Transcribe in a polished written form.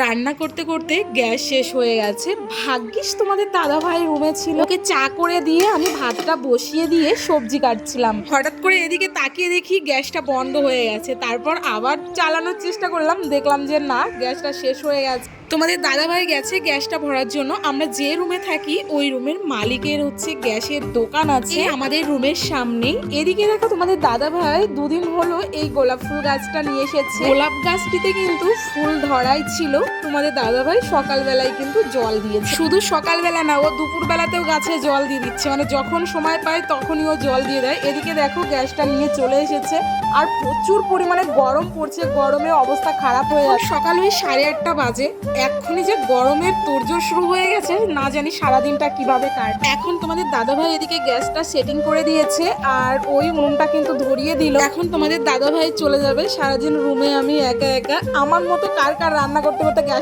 রান্না করতে করতে গ্যাস শেষ হয়ে গেছে। ভাগ্যিস তোমাদের দাদা ভাই রুমে ছিল, ওকে চা করে দিয়ে আমি ভাতটা বসিয়ে দিয়ে সবজি কাটছিলাম। হঠাৎ করে এদিকে তাকিয়ে দেখি গ্যাসটা বন্ধ হয়ে গেছে। তারপর আবার চালানোর চেষ্টা করলাম, দেখলাম যে না, গ্যাসটা শেষ হয়ে গেছে। তোমাদের দাদা ভাই গেছে গ্যাসটা ভরার জন্য। আমরা যে রুমে থাকি ওই রুমের মালিকের হচ্ছে গ্যাসের দোকান আছে আমাদের রুমের সামনেই। এদিকে দেখো তোমাদের দাদা ভাই দুদিন হলো এই গোলাপ ফুল গাছটা নিয়ে এসেছে। গোলাপ গাছটিতে কিন্তু ফুল ধরাই ছিল। তোমাদের দাদা ভাই সকালবেলায় কিন্তু জল দিয়েছে। শুধু সকালবেলা না, ও দুপুর বেলাতেও গাছে জল দিয়ে দিচ্ছে, মানে যখন সময় পায় তখনই ও জল দিয়ে দেয়। এদিকে দেখো গ্যাসটা নিয়ে চলে এসেছে, আর প্রচুর পরিমাণে গরম পড়ছে। গরমে অবস্থা খারাপ হয়ে যাচ্ছে। সকাল ওই 8:30 বাজে। এক্ষুনি যে গরমের তোড়জোড় শুরু হয়ে গেছে, না জানি সারাদিনটা কিভাবে কাটবে। এখন তোমাদের দাদাভাই এদিকে গ্যাসটা সেটিং করে দিয়েছে, আর ওই উনুনটা কিন্তু ধরিয়ে দিল। এখন তোমাদের দাদাভাই চলে যাবে। সারাদিন রুমে আমি একা একা। আমার মতো কার কার রান্না করতে করতে গ্যাস